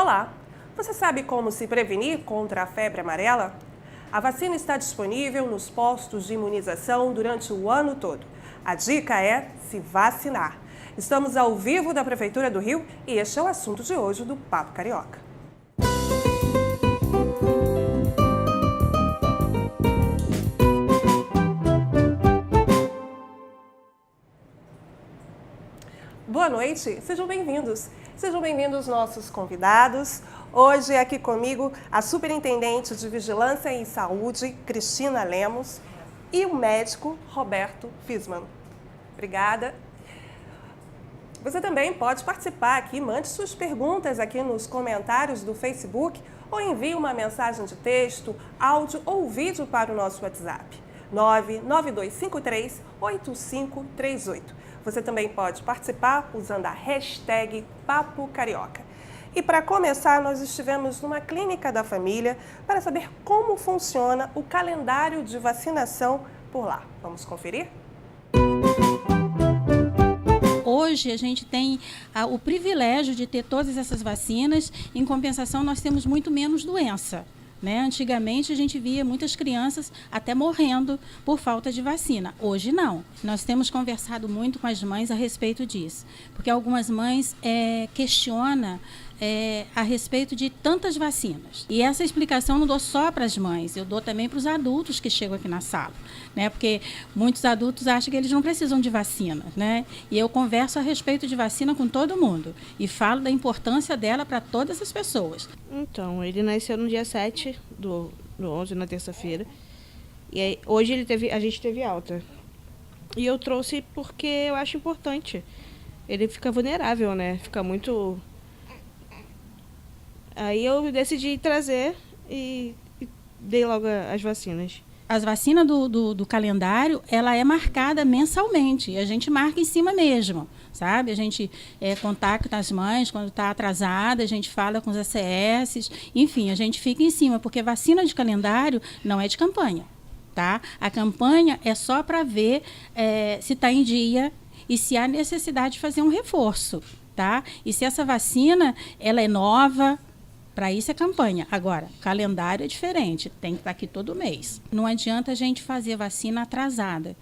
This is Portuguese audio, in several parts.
Olá! Você sabe como se prevenir contra a febre amarela? A vacina está disponível nos postos de imunização durante o ano todo. A dica é se vacinar. Estamos ao vivo da Prefeitura do Rio e este é o assunto de hoje do Papo Carioca. Boa noite, sejam bem-vindos. Sejam bem-vindos nossos convidados. Hoje aqui comigo a Superintendente de Vigilância em Saúde, Cristina Lemos, e o médico Roberto Fisman. Obrigada. Você também pode participar aqui, mande suas perguntas aqui nos comentários do Facebook ou envie uma mensagem de texto, áudio ou vídeo para o nosso WhatsApp, 99253-8538. Você também pode participar usando a hashtag Papo Carioca. E para começar, nós estivemos numa clínica da família para saber como funciona o calendário de vacinação por lá. Vamos conferir? Hoje a gente tem o privilégio de ter todas essas vacinas, em compensação nós temos muito menos doença. Antigamente a gente via muitas crianças até morrendo por falta de vacina. Hoje não. Nós temos conversado muito com as mães a respeito disso, porque algumas mães questionam a respeito de tantas vacinas. E essa explicação eu não dou só para as mães, eu dou também para os adultos que chegam aqui na sala, porque muitos adultos acham que eles não precisam de vacina, E eu converso a respeito de vacina com todo mundo e falo da importância dela para todas as pessoas. Então, ele nasceu no dia 7 do 11, na terça-feira, e aí, hoje a gente teve alta. E eu trouxe porque eu acho importante. Ele fica vulnerável, fica muito... Aí eu decidi trazer e dei logo as vacinas. As vacinas do calendário, ela é marcada mensalmente. A gente marca em cima mesmo, sabe? A gente contacta as mães quando está atrasada, a gente fala com os ACS, enfim, a gente fica em cima, porque vacina de calendário não é de campanha, tá? A campanha é só para ver se está em dia e se há necessidade de fazer um reforço, tá? E se essa vacina, ela é nova... Para isso é campanha. Agora, calendário é diferente, tem que estar aqui todo mês. Não adianta a gente fazer vacina atrasada,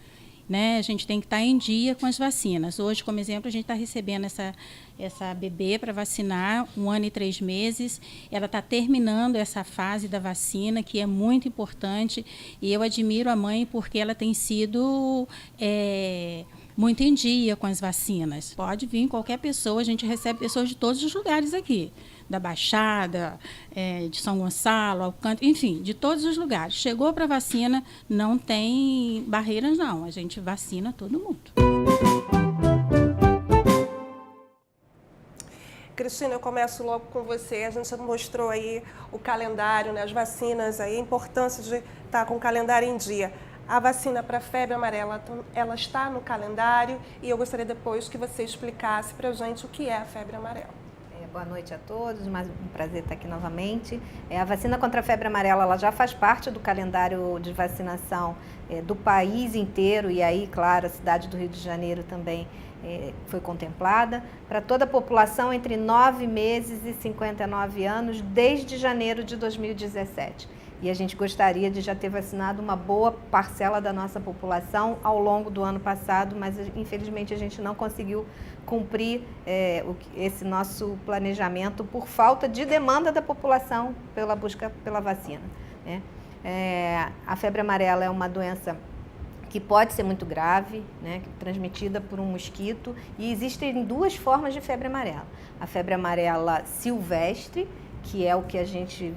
A gente tem que estar em dia com as vacinas. Hoje, como exemplo, a gente está recebendo essa bebê para vacinar, 1 ano e 3 meses. Ela está terminando essa fase da vacina, que é muito importante. E eu admiro a mãe porque ela tem sido... muito em dia com as vacinas. Pode vir qualquer pessoa, a gente recebe pessoas de todos os lugares aqui, da Baixada, de São Gonçalo, Alcântara, enfim, de todos os lugares. Chegou para vacina, não tem barreiras não, a gente vacina todo mundo. Cristina, eu começo logo com você. A gente mostrou aí o calendário, as vacinas, aí, a importância de estar com o calendário em dia. A vacina para a febre amarela, ela está no calendário e eu gostaria depois que você explicasse para a gente o que é a febre amarela. Boa noite a todos, mais um prazer estar aqui novamente. A vacina contra a febre amarela, ela já faz parte do calendário de vacinação do país inteiro e aí, claro, a cidade do Rio de Janeiro também foi contemplada para toda a população entre 9 meses e 59 anos desde janeiro de 2017. E a gente gostaria de já ter vacinado uma boa parcela da nossa população ao longo do ano passado, mas infelizmente a gente não conseguiu cumprir esse nosso planejamento por falta de demanda da população pela busca pela vacina. A febre amarela é uma doença que pode ser muito grave, transmitida por um mosquito, e existem 2 formas de febre amarela. A febre amarela silvestre, que é o que a gente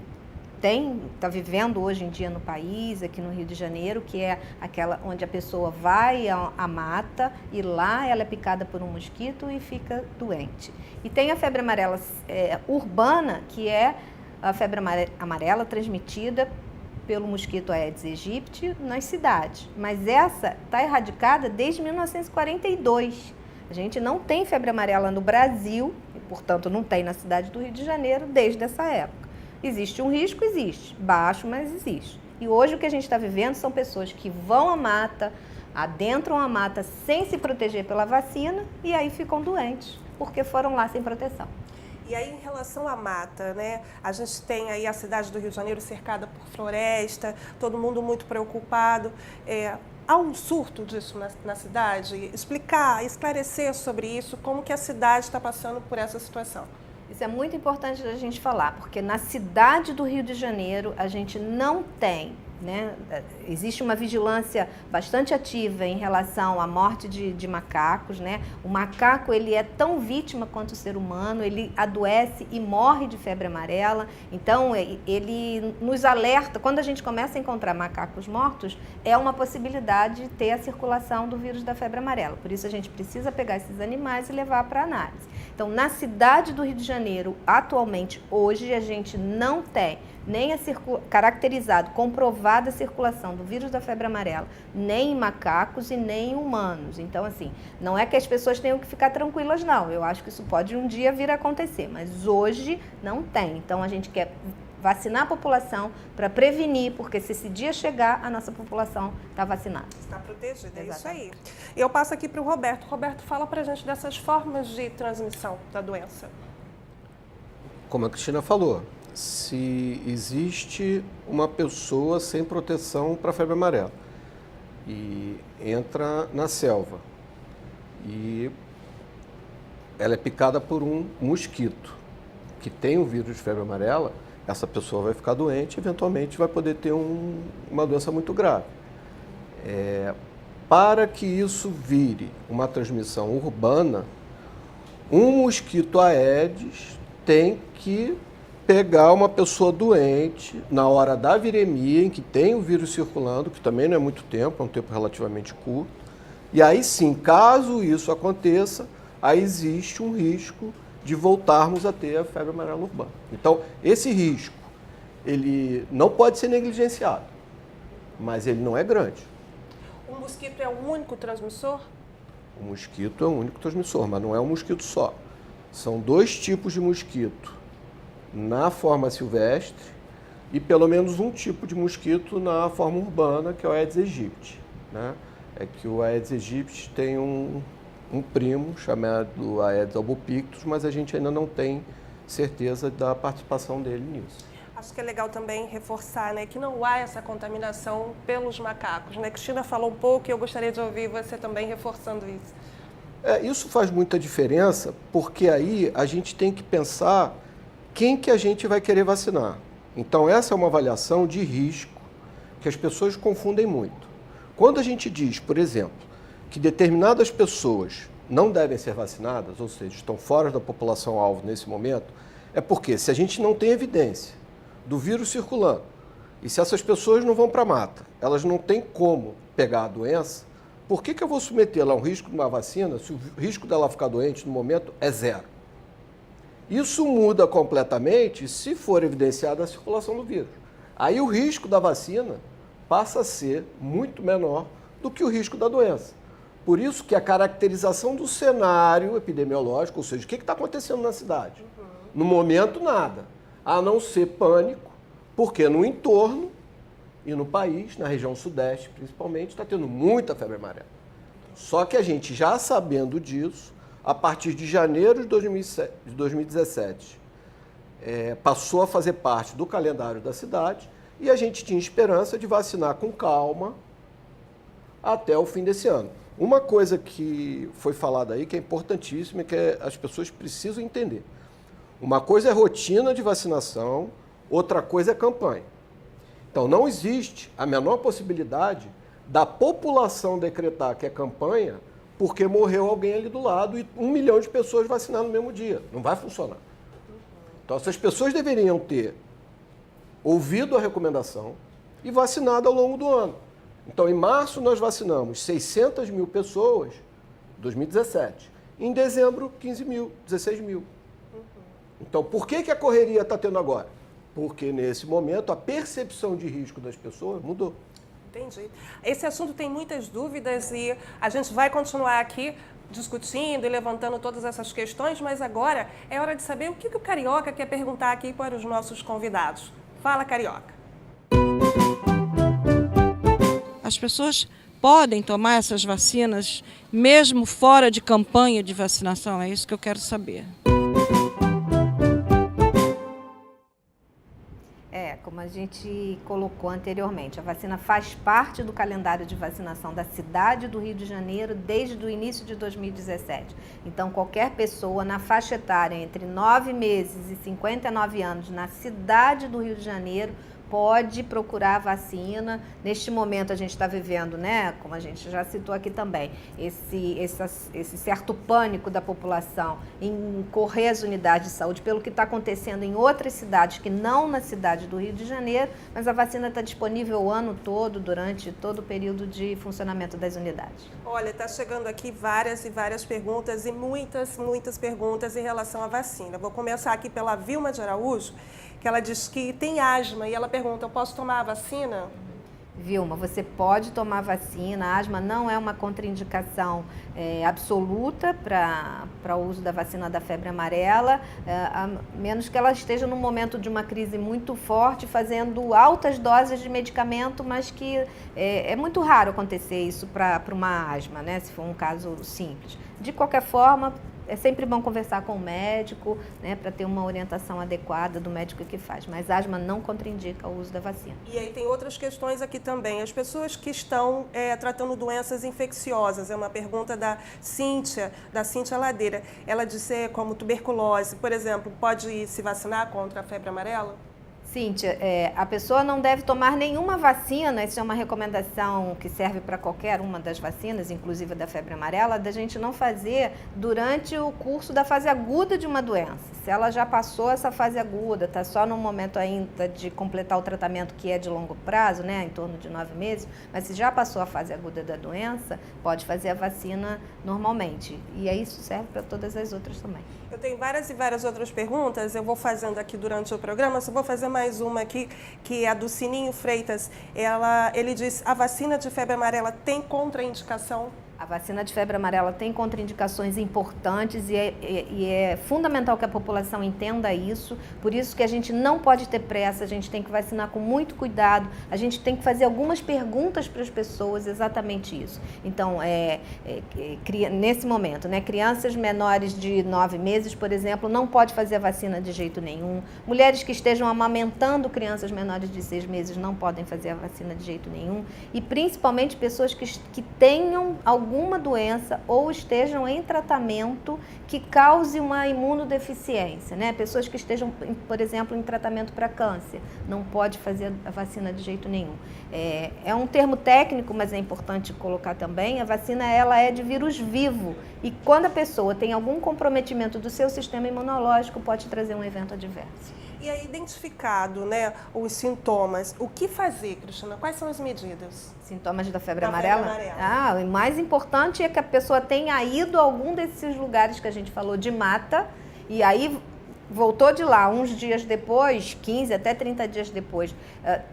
está vivendo hoje em dia no país, aqui no Rio de Janeiro, que é aquela onde a pessoa vai à mata e lá ela é picada por um mosquito e fica doente. E tem a febre amarela urbana, que é a febre amarela transmitida pelo mosquito Aedes aegypti nas cidades. Mas essa está erradicada desde 1942. A gente não tem febre amarela no Brasil, e portanto não tem na cidade do Rio de Janeiro desde essa época. Existe um risco? Existe. Baixo, mas existe. E hoje o que a gente está vivendo são pessoas que vão à mata, adentram a mata sem se proteger pela vacina e aí ficam doentes, porque foram lá sem proteção. E aí, em relação à mata, né? A gente tem aí a cidade do Rio de Janeiro cercada por floresta, todo mundo muito preocupado. Há um surto disso na cidade? Esclarecer sobre isso, como que a cidade está passando por essa situação. Isso é muito importante da gente falar, porque na cidade do Rio de Janeiro a gente não tem, né? Existe uma vigilância bastante ativa em relação à morte de macacos, né? O macaco, ele é tão vítima quanto o ser humano, ele adoece e morre de febre amarela, então ele nos alerta, quando a gente começa a encontrar macacos mortos, é uma possibilidade de ter a circulação do vírus da febre amarela, por isso a gente precisa pegar esses animais e levar para análise. Então, na cidade do Rio de Janeiro, atualmente, hoje, a gente não tem nem caracterizado, comprovada a circulação do vírus da febre amarela, nem em macacos e nem em humanos. Então, assim, não é que as pessoas tenham que ficar tranquilas, não. Eu acho que isso pode um dia vir a acontecer, mas hoje não tem. Então, a gente quer vacinar a população para prevenir, porque se esse dia chegar, a nossa população está vacinada. Está protegida, é isso Exatamente. aí. Eu passo aqui para o Roberto. Roberto, fala para a gente dessas formas de transmissão da doença. Como a Cristina falou, se existe uma pessoa sem proteção para a febre amarela e entra na selva e ela é picada por um mosquito que tem o vírus de febre amarela, essa pessoa vai ficar doente e eventualmente vai poder ter uma doença muito grave. Para que isso vire uma transmissão urbana, um mosquito Aedes tem que pegar uma pessoa doente na hora da viremia, em que tem o vírus circulando, que também não é muito tempo, é um tempo relativamente curto, e aí sim, caso isso aconteça, aí existe um risco de voltarmos a ter a febre amarela urbana. Então, esse risco, ele não pode ser negligenciado, mas ele não é grande. O mosquito é o único transmissor? O mosquito é o único transmissor, mas não é um mosquito só. São 2 tipos de mosquito na forma silvestre e pelo menos um tipo de mosquito na forma urbana, que é o Aedes aegypti, né? É que o Aedes aegypti tem um primo chamado Aedes albopictus, mas a gente ainda não tem certeza da participação dele nisso. Acho que é legal também reforçar, né, que não há essa contaminação pelos macacos, né? Cristina falou um pouco e eu gostaria de ouvir você também reforçando isso. Isso faz muita diferença, porque aí a gente tem que pensar quem que a gente vai querer vacinar. Então, essa é uma avaliação de risco que as pessoas confundem muito. Quando a gente diz, por exemplo, que determinadas pessoas não devem ser vacinadas, ou seja, estão fora da população-alvo nesse momento, é porque se a gente não tem evidência do vírus circulando e se essas pessoas não vão para a mata, elas não têm como pegar a doença, por que eu vou submetê-la a um risco de uma vacina se o risco dela ficar doente no momento é 0? Isso muda completamente se for evidenciada a circulação do vírus. Aí o risco da vacina passa a ser muito menor do que o risco da doença. Por isso que a caracterização do cenário epidemiológico, ou seja, o que está acontecendo na cidade? No momento, nada, a não ser pânico, porque no entorno e no país, na região sudeste principalmente, está tendo muita febre amarela. Só que a gente, já sabendo disso, a partir de janeiro de 2017, passou a fazer parte do calendário da cidade e a gente tinha esperança de vacinar com calma até o fim desse ano. Uma coisa que foi falada aí, que é importantíssima, que as pessoas precisam entender. Uma coisa é rotina de vacinação, outra coisa é campanha. Então, não existe a menor possibilidade da população decretar que é campanha porque morreu alguém ali do lado e 1 milhão de pessoas vacinadas no mesmo dia. Não vai funcionar. Então, essas pessoas deveriam ter ouvido a recomendação e vacinado ao longo do ano. Então, em março, nós vacinamos 600 mil pessoas, 2017. Em dezembro, 15 mil, 16 mil. Então, por que a correria está tendo agora? Porque, nesse momento, a percepção de risco das pessoas mudou. Entendi. Esse assunto tem muitas dúvidas e a gente vai continuar aqui discutindo e levantando todas essas questões, mas agora é hora de saber o que o Carioca quer perguntar aqui para os nossos convidados. Fala, Carioca. As pessoas podem tomar essas vacinas mesmo fora de campanha de vacinação? É isso que eu quero saber. Como a gente colocou anteriormente, a vacina faz parte do calendário de vacinação da cidade do Rio de Janeiro desde o início de 2017. Então, qualquer pessoa na faixa etária entre 9 meses e 59 anos na cidade do Rio de Janeiro pode procurar a vacina. Neste momento a gente está vivendo, né, como a gente já citou aqui também, esse certo pânico da população em correr às unidades de saúde pelo que está acontecendo em outras cidades que não na cidade do Rio de Janeiro, mas a vacina está disponível o ano todo, durante todo o período de funcionamento das unidades. Olha, está chegando aqui várias e várias perguntas e muitas perguntas em relação à vacina. Vou começar aqui pela Vilma de Araújo, que ela diz que tem asma e ela pergunta, eu posso tomar a vacina? Vilma, você pode tomar vacina, a asma não é uma contraindicação absoluta para o uso da vacina da febre amarela, a menos que ela esteja num momento de uma crise muito forte, fazendo altas doses de medicamento, mas que é muito raro acontecer isso para uma asma, né, se for um caso simples. De qualquer forma, é sempre bom conversar com o médico, né, para ter uma orientação adequada do médico que faz, mas asma não contraindica o uso da vacina. E aí tem outras questões aqui também. As pessoas que estão tratando doenças infecciosas, é uma pergunta da Cíntia Ladeira. Ela disse como tuberculose, por exemplo, pode se vacinar contra a febre amarela? Cíntia, a pessoa não deve tomar nenhuma vacina, isso é uma recomendação que serve para qualquer uma das vacinas, inclusive da febre amarela, da gente não fazer durante o curso da fase aguda de uma doença. Se ela já passou essa fase aguda, está só no momento ainda de completar o tratamento que é de longo prazo, né, em torno de 9 meses, mas se já passou a fase aguda da doença, pode fazer a vacina normalmente. E isso serve para todas as outras também. Eu tenho várias e várias outras perguntas, eu vou fazendo aqui durante o programa, só vou fazer mais uma aqui, que é a do Sininho Freitas. Ele diz, a vacina de febre amarela tem contraindicação? A vacina de febre amarela tem contraindicações importantes e é fundamental que a população entenda isso. Por isso que a gente não pode ter pressa, a gente tem que vacinar com muito cuidado, a gente tem que fazer algumas perguntas para as pessoas, exatamente isso. Então, nesse momento, né, crianças menores de 9 meses, por exemplo, não pode fazer a vacina de jeito nenhum. Mulheres que estejam amamentando crianças menores de 6 meses não podem fazer a vacina de jeito nenhum. E principalmente pessoas que tenham alguma doença ou estejam em tratamento que cause uma imunodeficiência, né? Pessoas que estejam, por exemplo, em tratamento para câncer, não pode fazer a vacina de jeito nenhum. É um termo técnico, mas é importante colocar também, a vacina ela é de vírus vivo e quando a pessoa tem algum comprometimento do seu sistema imunológico, pode trazer um evento adverso. E aí, identificado, né, os sintomas, o que fazer, Cristina? Quais são as medidas? Sintomas da febre amarela? O mais importante é que a pessoa tenha ido a algum desses lugares que a gente falou de mata e aí voltou de lá uns dias depois, 15 até 30 dias depois,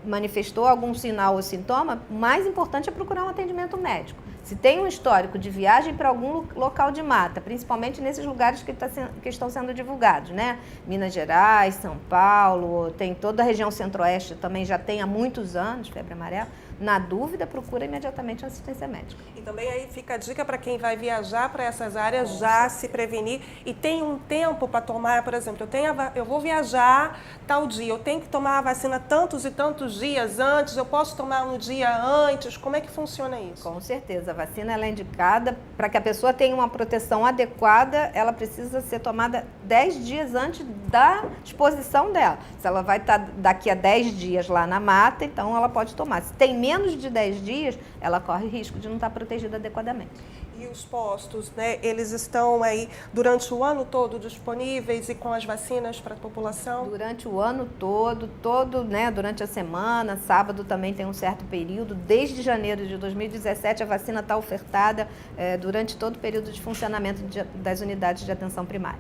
manifestou algum sinal ou sintoma, o mais importante é procurar um atendimento médico. Se tem um histórico de viagem para algum local de mata, principalmente nesses lugares que estão sendo divulgados, né? Minas Gerais, São Paulo, tem toda a região centro-oeste também já tem há muitos anos febre amarela. Na dúvida, procura imediatamente uma assistência médica. E também aí fica a dica para quem vai viajar para essas áreas já se prevenir e tem um tempo para tomar, por exemplo, eu vou viajar tal dia, eu tenho que tomar a vacina tantos e tantos dias antes, eu posso tomar um dia antes, como é que funciona isso? Com certeza, a vacina ela é indicada para que a pessoa tenha uma proteção adequada, ela precisa ser tomada 10 dias antes da exposição dela. Se ela vai estar daqui a 10 dias lá na mata, então ela pode tomar. Se tem menos de 10 dias, ela corre risco de não estar protegida adequadamente. E os postos, né, eles estão aí durante o ano todo disponíveis e com as vacinas para a população? Durante o ano todo, né, durante a semana, sábado também tem um certo período, desde janeiro de 2017 a vacina está ofertada durante todo o período de funcionamento das unidades de atenção primária.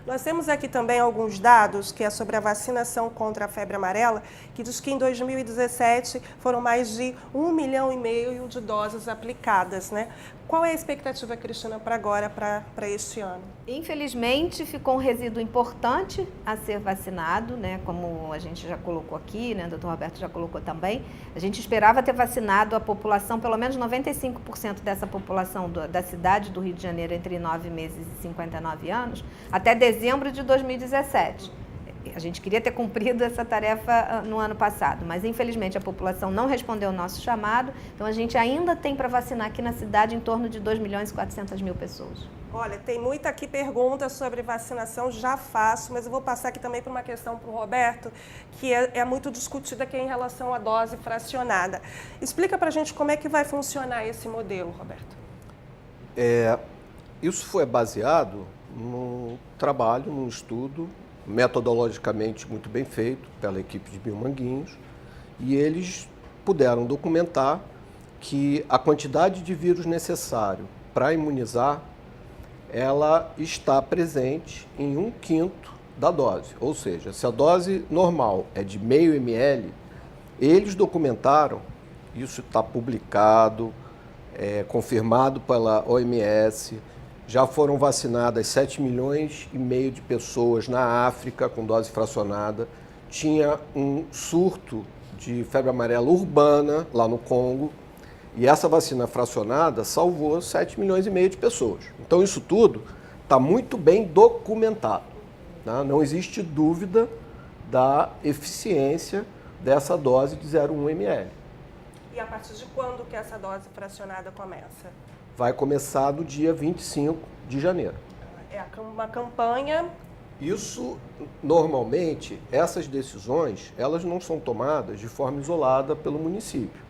Nós temos aqui também alguns dados, que é sobre a vacinação contra a febre amarela, que diz que em 2017 foram mais de 1,5 milhão de doses aplicadas, né? Qual é a expectativa, Cristina, para agora, para este ano? Infelizmente, ficou um resíduo importante a ser vacinado, né? Como a gente já colocou aqui, né? O doutor Roberto já colocou também. A gente esperava ter vacinado a população, pelo menos 95% dessa população da cidade do Rio de Janeiro entre 9 meses e 59 anos, até dezembro de 2017. A gente queria ter cumprido essa tarefa no ano passado, mas infelizmente a população não respondeu ao nosso chamado, então a gente ainda tem para vacinar aqui na cidade em torno de 2.400.000 pessoas. Olha, tem muita aqui pergunta sobre vacinação, já faço, mas eu vou passar aqui também para uma questão para o Roberto, que é muito discutida, que é em relação à dose fracionada. Explica para a gente como é que vai funcionar esse modelo, Roberto. Isso foi baseado num trabalho, num estudo, metodologicamente muito bem feito pela equipe de Biomanguinhos, e eles puderam documentar que a quantidade de vírus necessário para imunizar, ela está presente em 1/5 da dose. Ou seja, se a dose normal é de 0,5 ml, eles documentaram, isso está publicado, confirmado pela OMS, já foram vacinadas 7,5 milhões de pessoas na África com dose fracionada. Tinha um surto de febre amarela urbana lá no Congo, e essa vacina fracionada salvou 7,5 milhões de pessoas. Então isso tudo está muito bem documentado, tá? Não existe dúvida da eficiência dessa dose de 0,1 ml. E a partir de quando que essa dose fracionada começa? Vai começar no dia 25 de janeiro. É uma campanha. Isso, normalmente, essas decisões, elas não são tomadas de forma isolada pelo município.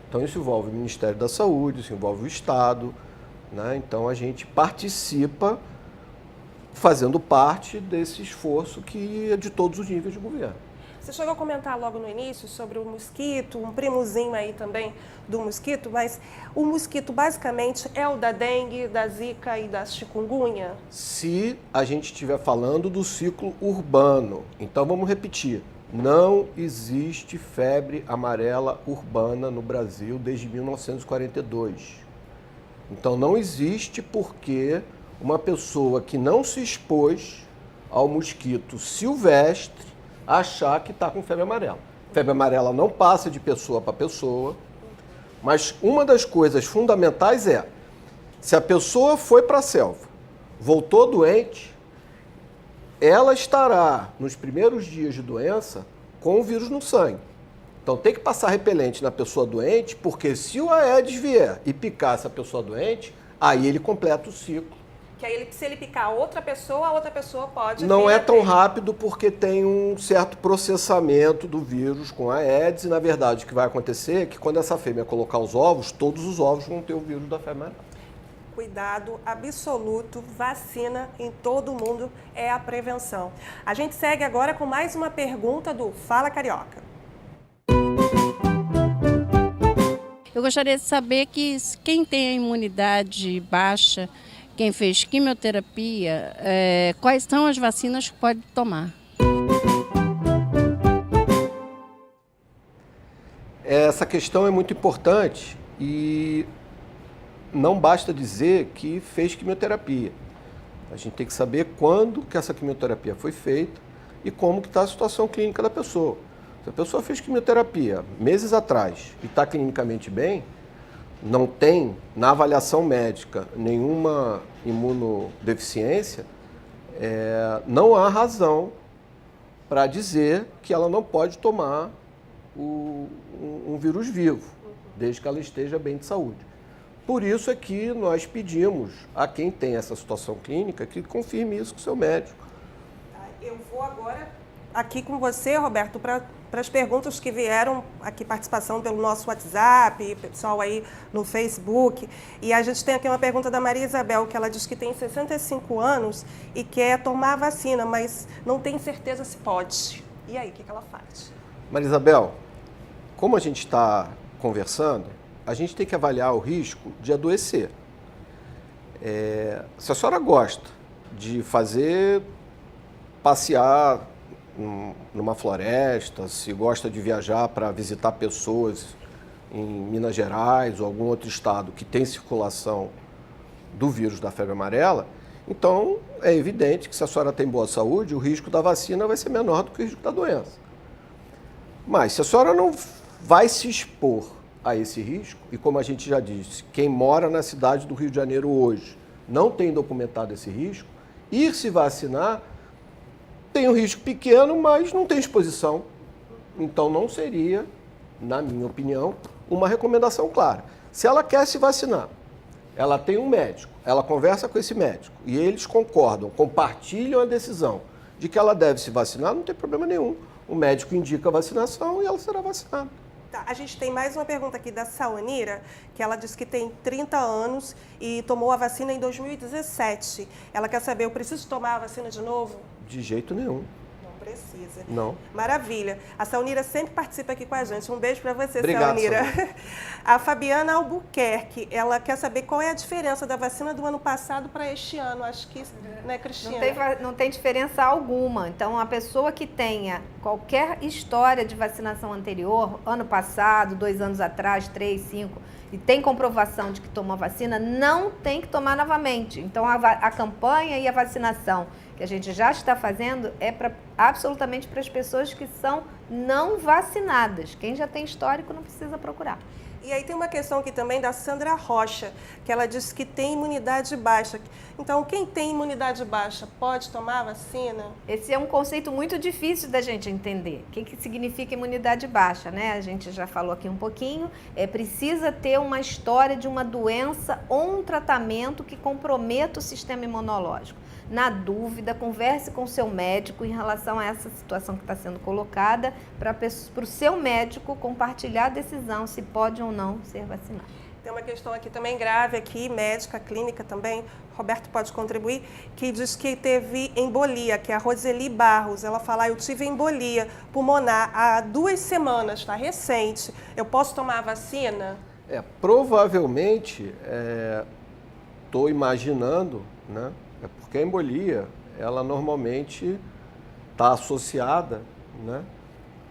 Então isso envolve o Ministério da Saúde, isso envolve o Estado, né? Então a gente participa fazendo parte desse esforço que é de todos os níveis de governo. Você chegou a comentar logo no início sobre o mosquito, um primozinho aí também do mosquito, mas o mosquito basicamente é o da dengue, da zika e da chikungunya? Se a gente estiver falando do ciclo urbano, então vamos repetir, não existe febre amarela urbana no Brasil desde 1942. Então não existe porque uma pessoa que não se expôs ao mosquito silvestre achar que está com febre amarela. Febre amarela não passa de pessoa para pessoa, mas uma das coisas fundamentais é, se a pessoa foi para a selva, voltou doente, ela estará, nos primeiros dias de doença, com o vírus no sangue. Então tem que passar repelente na pessoa doente, porque se o Aedes vier e picar essa pessoa doente, aí ele completa o ciclo. Que aí, se ele picar outra pessoa, a outra pessoa pode... Não é tão rápido porque tem um certo processamento do vírus com a Aedes, e na verdade o que vai acontecer é que quando essa fêmea colocar os ovos, todos os ovos vão ter o vírus da febre amarela. Cuidado absoluto, vacina em todo mundo é a prevenção. A gente segue agora com mais uma pergunta do Fala Carioca. Eu gostaria de saber que quem tem a imunidade baixa, quem fez quimioterapia, quais são as vacinas que pode tomar? Essa questão é muito importante e não basta dizer que fez quimioterapia. A gente tem que saber quando que essa quimioterapia foi feita e como que está a situação clínica da pessoa. Se a pessoa fez quimioterapia meses atrás e está clinicamente bem, não tem, na avaliação médica, nenhuma imunodeficiência, não há razão para dizer que ela não pode tomar um vírus vivo, desde que ela esteja bem de saúde. Por isso é que nós pedimos a quem tem essa situação clínica que confirme isso com o seu médico. Eu vou agora aqui com você, Roberto, para as perguntas que vieram aqui, participação pelo nosso WhatsApp, pessoal aí no Facebook. E a gente tem aqui uma pergunta da Maria Isabel, que ela diz que tem 65 anos e quer tomar a vacina, mas não tem certeza se pode. E aí, o que ela faz? Maria Isabel, como a gente está conversando, a gente tem que avaliar o risco de adoecer. Se a senhora gosta de passear numa floresta, se gosta de viajar para visitar pessoas em Minas Gerais ou algum outro estado que tem circulação do vírus da febre amarela, então é evidente que se a senhora tem boa saúde, o risco da vacina vai ser menor do que o risco da doença. Mas se a senhora não vai se expor a esse risco, e como a gente já disse, quem mora na cidade do Rio de Janeiro hoje não tem documentado esse risco, ir se vacinar tem um risco pequeno, mas não tem exposição. Então não seria, na minha opinião, uma recomendação clara. Se ela quer se vacinar, ela tem um médico, ela conversa com esse médico e eles concordam, compartilham a decisão de que ela deve se vacinar, não tem problema nenhum. O médico indica a vacinação e ela será vacinada. Tá, a gente tem mais uma pergunta aqui da Saonira, que ela diz que tem 30 anos e tomou a vacina em 2017. Ela quer saber, eu preciso tomar a vacina de novo? De jeito nenhum. Não precisa. Não. Maravilha. A Saonira sempre participa aqui com a gente. Um beijo para você, Obrigado, Saonira. A Fabiana Albuquerque, ela quer saber qual é a diferença da vacina do ano passado para este ano. Acho que, né, Cristina? Não tem diferença alguma. Então, a pessoa que tenha qualquer história de vacinação anterior, ano passado, 2 anos atrás, 3, 5, e tem comprovação de que tomou a vacina, não tem que tomar novamente. Então, a campanha e a vacinação que a gente já está fazendo é absolutamente para as pessoas que são não vacinadas. Quem já tem histórico não precisa procurar. E aí tem uma questão aqui também da Sandra Rocha, que ela disse que tem imunidade baixa. Então, quem tem imunidade baixa pode tomar a vacina? Esse é um conceito muito difícil da gente entender. O que significa imunidade baixa, né? A gente já falou aqui um pouquinho. Precisa ter uma história de uma doença ou um tratamento que comprometa o sistema imunológico. Na dúvida, converse com o seu médico em relação a essa situação que está sendo colocada, para o seu médico compartilhar a decisão se pode ou não ser vacinado. Tem uma questão aqui também grave, aqui, médica, clínica também, Roberto pode contribuir, que diz que teve embolia, que é a Roseli Barros. Ela fala, eu tive embolia pulmonar há 2 semanas, está recente. Eu posso tomar a vacina? Provavelmente, estou imaginando, né? Porque a embolia, ela normalmente está associada, né,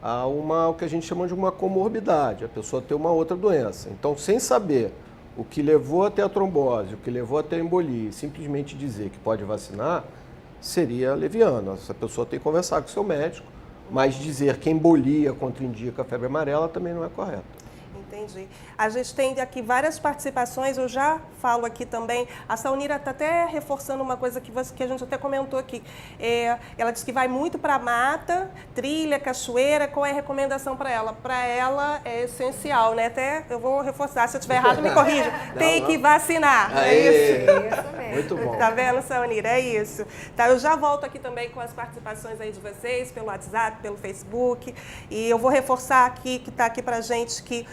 ao que a gente chama de uma comorbidade, a pessoa ter uma outra doença. Então, sem saber o que levou até a trombose, o que levou até a embolia, simplesmente dizer que pode vacinar, seria leviano. Essa pessoa tem que conversar com o seu médico, mas dizer que embolia contraindica a febre amarela também não é correto. Entendi. A gente tem aqui várias participações, eu já falo aqui também. A Saunira está até reforçando uma coisa que a gente até comentou aqui. Ela disse que vai muito para mata, trilha, cachoeira. Qual é a recomendação para ela? Para ela é essencial, né? Até eu vou reforçar, se eu estiver errado, me corrija. Tem que vacinar. É isso? Isso mesmo. Muito bom. Tá vendo, Saunira? É isso. Tá, eu já volto aqui também com as participações aí de vocês, pelo WhatsApp, pelo Facebook. E eu vou reforçar aqui, que está aqui para gente, que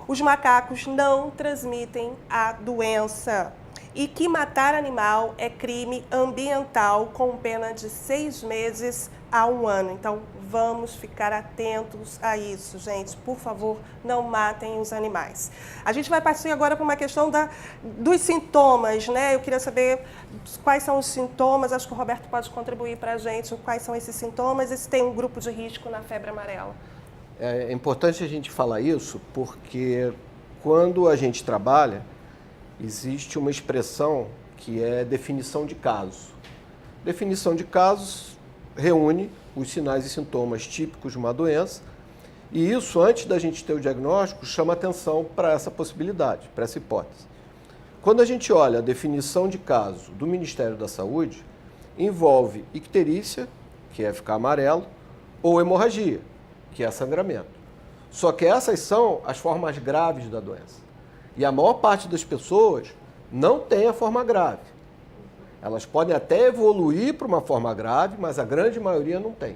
os macacos não transmitem a doença e que matar animal é crime ambiental com pena de 6 meses a 1 ano. Então, vamos ficar atentos a isso, gente. Por favor, não matem os animais. A gente vai partir agora para uma questão dos sintomas, né? Eu queria saber quais são os sintomas. Acho que o Roberto pode contribuir para a gente. Quais são esses sintomas e se tem um grupo de risco na febre amarela. É importante a gente falar isso porque quando a gente trabalha, existe uma expressão que é definição de caso. Definição de casos reúne os sinais e sintomas típicos de uma doença e isso, antes da gente ter o diagnóstico, chama atenção para essa possibilidade, para essa hipótese. Quando a gente olha a definição de caso do Ministério da Saúde, envolve icterícia, que é ficar amarelo, ou hemorragia, que é sangramento. Só que essas são as formas graves da doença. E a maior parte das pessoas não tem a forma grave. Elas podem até evoluir para uma forma grave, mas a grande maioria não tem.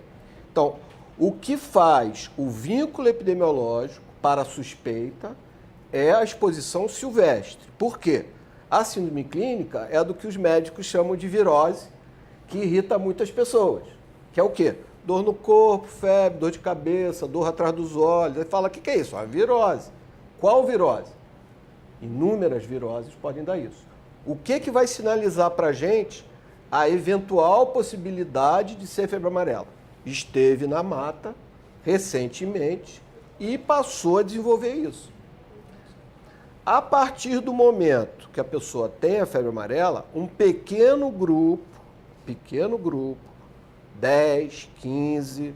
Então, o que faz o vínculo epidemiológico para a suspeita é a exposição silvestre. Por quê? A síndrome clínica é do que os médicos chamam de virose, que irrita muitas pessoas. Que é o quê? Dor no corpo, febre, dor de cabeça, dor atrás dos olhos. Aí fala, o que é isso? A virose. Qual virose? Inúmeras viroses podem dar isso. O que vai sinalizar para a gente a eventual possibilidade de ser febre amarela? Esteve na mata recentemente e passou a desenvolver isso. A partir do momento que a pessoa tem a febre amarela, um pequeno grupo, 10, 15%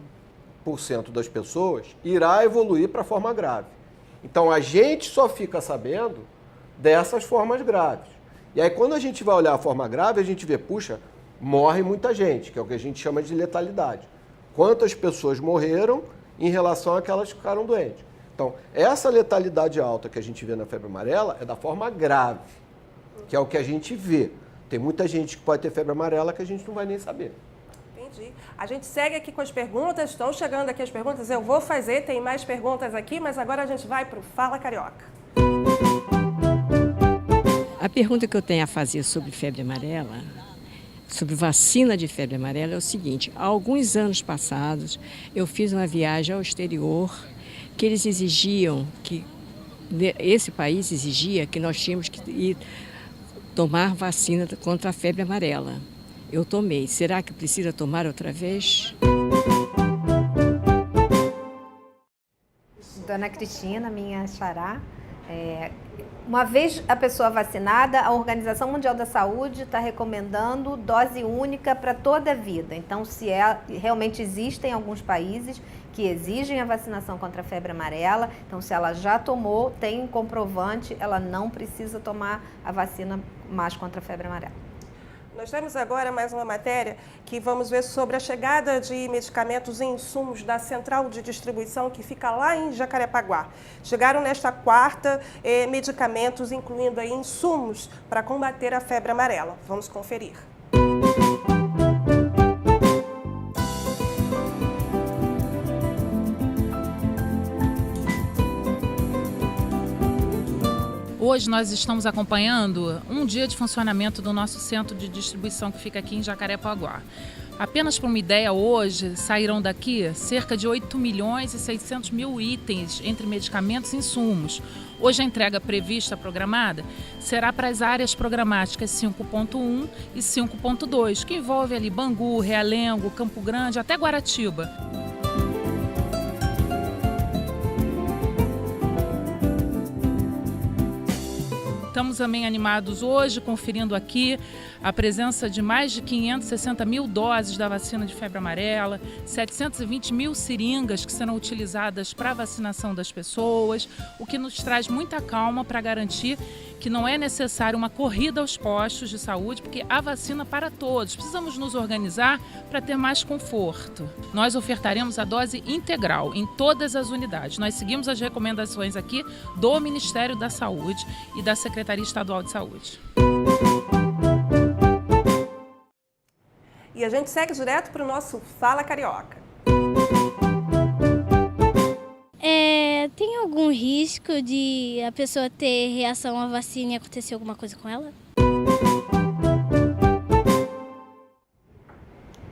das pessoas irá evoluir para a forma grave. Então, a gente só fica sabendo dessas formas graves. E aí, quando a gente vai olhar a forma grave, a gente vê, puxa, morre muita gente, que é o que a gente chama de letalidade. Quantas pessoas morreram em relação àquelas que ficaram doentes. Então, essa letalidade alta que a gente vê na febre amarela é da forma grave, que é o que a gente vê. Tem muita gente que pode ter febre amarela que a gente não vai nem saber. Entendi. A gente segue aqui com as perguntas, estão chegando aqui as perguntas, eu vou fazer, tem mais perguntas aqui, mas agora a gente vai para o Fala Carioca. A pergunta que eu tenho a fazer sobre febre amarela, sobre vacina de febre amarela, é o seguinte: há alguns anos passados eu fiz uma viagem ao exterior que eles exigiam, que esse país exigia que nós tínhamos que ir tomar vacina contra a febre amarela. Eu tomei. Será que precisa tomar outra vez? Dona Cristina, minha xará, uma vez a pessoa vacinada, a Organização Mundial da Saúde está recomendando dose única para toda a vida. Então, realmente existem alguns países que exigem a vacinação contra a febre amarela. Então, se ela já tomou, tem um comprovante, ela não precisa tomar a vacina mais contra a febre amarela. Nós temos agora mais uma matéria que vamos ver sobre a chegada de medicamentos e insumos da central de distribuição que fica lá em Jacarepaguá. Chegaram nesta quarta medicamentos, incluindo aí insumos para combater a febre amarela. Vamos conferir. Hoje nós estamos acompanhando um dia de funcionamento do nosso centro de distribuição que fica aqui em Jacarepaguá. Apenas para uma ideia, hoje sairão daqui cerca de 8.600.000 itens entre medicamentos e insumos. Hoje a entrega prevista, programada, será para as áreas programáticas 5.1 e 5.2, que envolve ali Bangu, Realengo, Campo Grande, até Guaratiba. Estamos também animados hoje, conferindo aqui a presença de mais de 560.000 doses da vacina de febre amarela, 720.000 seringas que serão utilizadas para a vacinação das pessoas, o que nos traz muita calma para garantir que não é necessário uma corrida aos postos de saúde, porque há vacina para todos. Precisamos nos organizar para ter mais conforto. Nós ofertaremos a dose integral em todas as unidades. Nós seguimos as recomendações aqui do Ministério da Saúde e da Secretaria Estadual de Saúde. E a gente segue direto para o nosso Fala Carioca. Tem algum risco de a pessoa ter reação à vacina e acontecer alguma coisa com ela?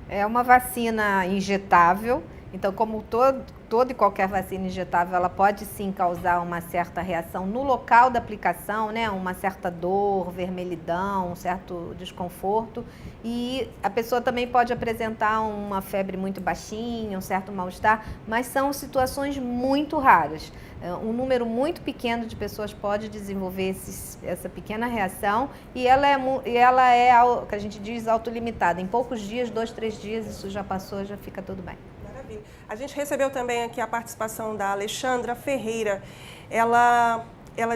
É uma vacina injetável, então como toda e qualquer vacina injetável, ela pode sim causar uma certa reação no local da aplicação, né? Uma certa dor, vermelhidão, um certo desconforto. E a pessoa também pode apresentar uma febre muito baixinha, um certo mal-estar, mas são situações muito raras. Um número muito pequeno de pessoas pode desenvolver essa pequena reação e ela é o que a gente diz autolimitada. Em poucos dias, 2, 3 dias, isso já passou, já fica tudo bem. Maravilha. A gente recebeu também aqui a participação da Alexandra Ferreira. Ela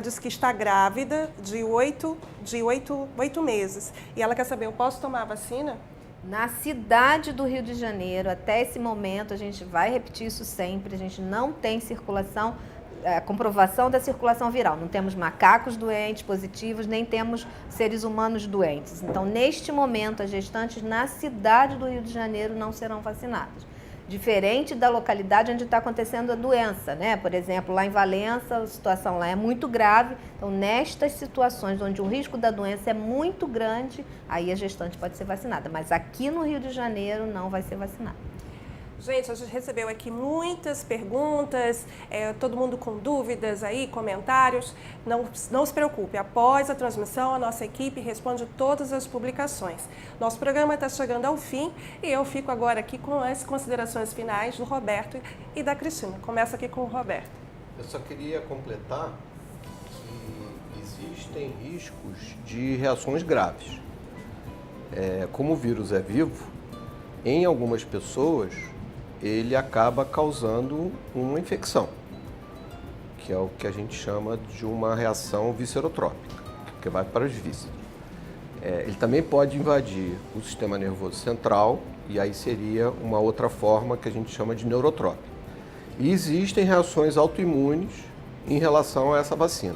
disse que está grávida de 8 meses. E ela quer saber, eu posso tomar a vacina? Na cidade do Rio de Janeiro, até esse momento, a gente vai repetir isso sempre, a gente não tem comprovação da circulação viral. Não temos macacos doentes, positivos, nem temos seres humanos doentes. Então, neste momento, as gestantes na cidade do Rio de Janeiro não serão vacinadas. Diferente da localidade onde está acontecendo a doença, né? Por exemplo, lá em Valença, a situação lá é muito grave. Então, nestas situações onde o risco da doença é muito grande, aí a gestante pode ser vacinada. Mas aqui no Rio de Janeiro não vai ser vacinada. Gente, a gente recebeu aqui muitas perguntas, todo mundo com dúvidas aí, comentários. Não se preocupe, após a transmissão, a nossa equipe responde todas as publicações. Nosso programa está chegando ao fim e eu fico agora aqui com as considerações finais do Roberto e da Cristina. Começa aqui com o Roberto. Eu só queria completar que existem riscos de reações graves. Como o vírus é vivo, em algumas pessoas ele acaba causando uma infecção, que é o que a gente chama de uma reação viscerotrópica, que vai para os vísceras. ele também pode invadir o sistema nervoso central, e aí seria uma outra forma que a gente chama de neurotrópica. E existem reações autoimunes em relação a essa vacina.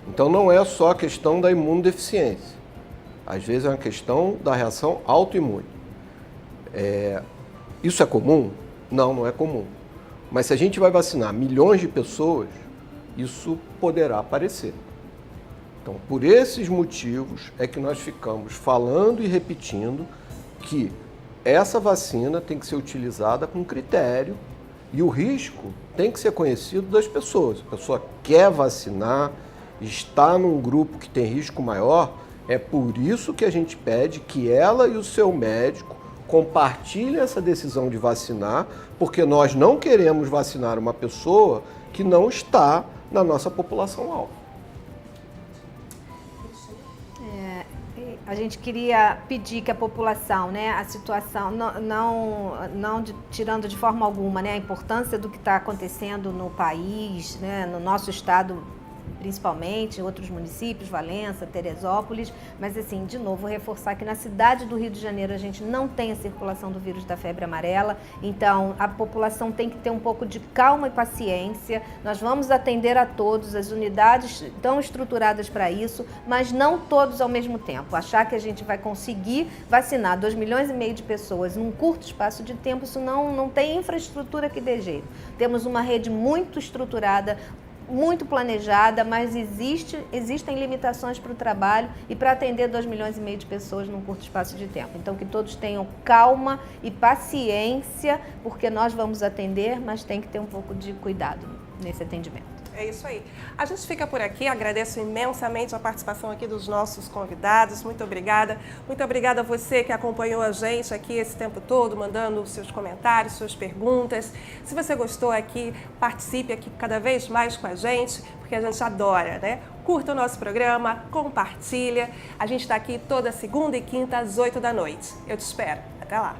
Então não é só a questão da imunodeficiência. Às vezes é uma questão da reação autoimune. Isso é comum? Não, não é comum. Mas se a gente vai vacinar milhões de pessoas, isso poderá aparecer. Então, por esses motivos é que nós ficamos falando e repetindo que essa vacina tem que ser utilizada com critério e o risco tem que ser conhecido das pessoas. A pessoa quer vacinar, está num grupo que tem risco maior, é por isso que a gente pede que ela e o seu médico compartilhem essa decisão de vacinar, porque nós não queremos vacinar uma pessoa que não está na nossa população-alvo. A gente queria pedir que a população, né, a situação, tirando de forma alguma, né, a importância do que está acontecendo no país, né, no nosso estado, principalmente, em outros municípios, Valença, Teresópolis, mas assim, de novo, reforçar que na cidade do Rio de Janeiro a gente não tem a circulação do vírus da febre amarela, então a população tem que ter um pouco de calma e paciência. Nós vamos atender a todos, as unidades estão estruturadas para isso, mas não todos ao mesmo tempo. Achar que a gente vai conseguir vacinar 2,5 milhões de pessoas num curto espaço de tempo, isso não tem infraestrutura que dê jeito. Temos uma rede muito estruturada, muito planejada, mas existem limitações para o trabalho e para atender 2,5 milhões de pessoas num curto espaço de tempo. Então, que todos tenham calma e paciência, porque nós vamos atender, mas tem que ter um pouco de cuidado nesse atendimento. É isso aí. A gente fica por aqui, agradeço imensamente a participação aqui dos nossos convidados, muito obrigada. Muito obrigada a você que acompanhou a gente aqui esse tempo todo, mandando seus comentários, suas perguntas. Se você gostou aqui, participe aqui cada vez mais com a gente, porque a gente adora, né? Curta o nosso programa, compartilha. A gente está aqui toda segunda e quinta às 8 da noite. Eu te espero. Até lá.